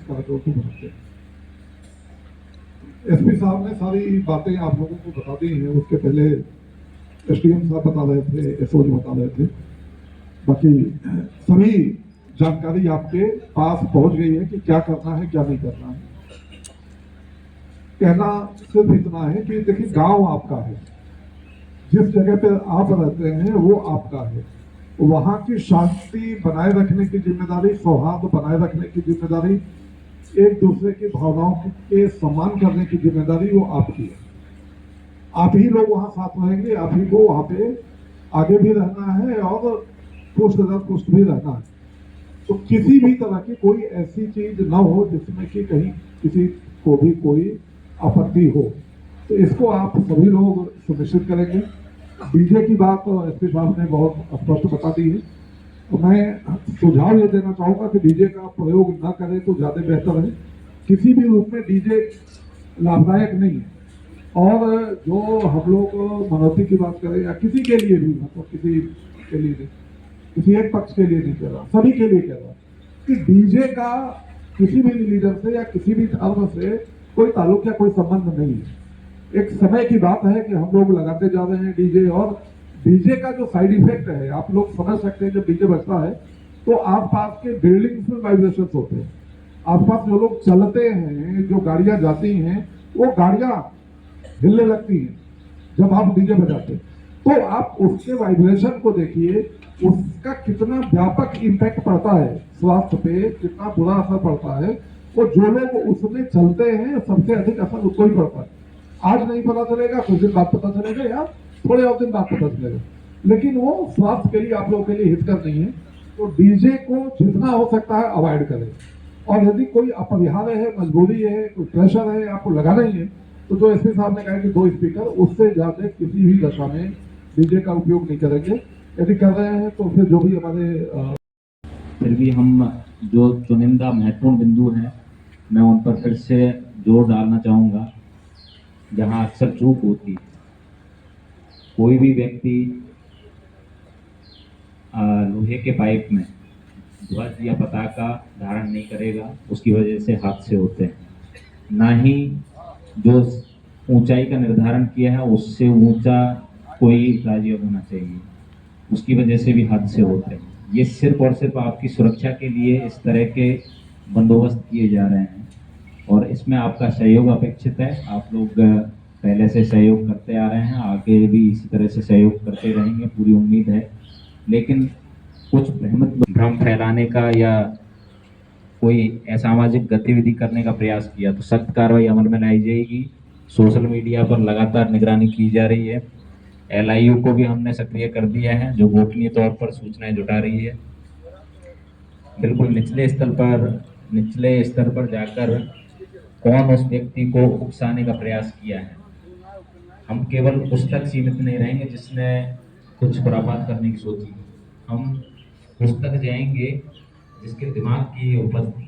कार्यक्रम को बनाते हैं। एसपी साहब ने सारी बातें आप लोगों को बता दी हैं। उसके पहले एसडीएम साहब बता रहे थे, एसओजी बता रहे थे। बाकी सभी जानकारी आपके पास पहुंच गई है कि क्या करना है क्या नहीं करना है। कहना सिर्फ इतना है कि देखिए, गांव आपका है, जिस जगह पे आप रहते हैं वो आपका है। वहां की शांति बनाए रखने की जिम्मेदारी, सौहार्द बनाए रखने की जिम्मेदारी, एक दूसरे की भावनाओं के सम्मान करने की जिम्मेदारी वो आपकी है। आप ही लोग वहां साथ रहेंगे, आप ही को वहां पे आगे भी रहना है और पुष्ट दर पुष्ट भी रहना है। तो किसी भी तरह की कोई ऐसी चीज ना हो जिसमें कि कहीं किसी को भी कोई आपत्ति हो। तो इसको आप सभी लोग सुनिश्चित करेंगे। डीजे की बात तो एसपी साहब ने बहुत स्पष्ट बता दी है। तो मैं सुझाव ये देना चाहूंगा कि डीजे का प्रयोग न करें तो ज्यादा बेहतर है। किसी भी रूप में डीजे लाभदायक नहीं है। और जो हम लोग मनोती की बात करें या किसी के लिए भी, मतलब किसी के लिए नहीं, किसी एक पक्ष के लिए नहीं कह रहा, सभी के लिए कह रहा कि डीजे का किसी भी लीडर से या किसी भी धर्म से कोई ताल्लुक या कोई संबंध नहीं है। एक समय की बात है कि हम लोग लगाते जा रहे हैं डीजे, और डीजे का जो साइड इफेक्ट है आप लोग समझ सकते हैं। जब डीजे बजता है तो आसपास के बिल्डिंग्स में वाइब्रेशन होते हैं। आसपास जो लोग चलते हैं, जो गाड़ियां जाती हैं, वो गाड़ियां हिलने लगती हैं जब आप डीजे बजाते हैं। तो आप उसके वाइब्रेशन को देखिए, उसका कितना व्यापक इम्पैक्ट पड़ता है स्वास्थ्य पे, कितना बुरा असर पड़ता है। वो जो लोग उसमें चलते हैं सबसे अधिक असर उसको ही पड़ता है। आज नहीं पता चलेगा, कुछ दिन बाद पता चलेगा या थोड़े और दिन बाद पता चलेगा, लेकिन वो स्वास्थ्य के लिए आप लोगों के लिए हितकर नहीं है। तो डीजे को जितना हो सकता है अवॉइड करें। और यदि कोई अपरिहार्य है, मजबूरी है, कोई प्रेशर है, आपको लगाना ही है, तो जो एसपी साहब ने कहा कि 2 स्पीकर, उससे ज्यादा किसी भी दशा में डीजे का उपयोग नहीं करेंगे। यदि कर रहे हैं तो फिर जो भी हमारे फिर भी हम जो चुनिंदा महत्वपूर्ण बिंदु हैं, मैं उन पर फिर से जोर डालना चाहूँगा जहाँ अक्सर चूक होती है। कोई भी व्यक्ति लोहे के पाइप में ध्वज या पताका धारण नहीं करेगा, उसकी वजह से हादसे होते हैं। ना ही जो ऊंचाई का निर्धारण किया है उससे ऊंचा कोई राज्य होना चाहिए, उसकी वजह से भी हादसे होते हैं। ये सिर्फ और सिर्फ आपकी सुरक्षा के लिए इस तरह के बंदोबस्त किए जा रहे हैं और इसमें आपका सहयोग अपेक्षित है। आप लोग पहले से सहयोग करते आ रहे हैं, आगे भी इसी तरह से सहयोग करते रहेंगे, पूरी उम्मीद है। लेकिन कुछ भ्रम फैलाने का या कोई असामाजिक गतिविधि करने का प्रयास किया तो सख्त कार्रवाई अमल में लाई जाएगी। सोशल मीडिया पर लगातार निगरानी की जा रही है। एलआईयू को भी हमने सक्रिय कर दिया है, जो गोपनीय तौर पर सूचनाएं जुटा रही है। बिल्कुल निचले स्तर पर जाकर कौन उस व्यक्ति को उकसाने का प्रयास किया है, हम केवल उस तक सीमित नहीं रहेंगे जिसने कुछ खुरापात करने की सोची। हम उस तक जाएंगे जिसके दिमाग की उपज थी।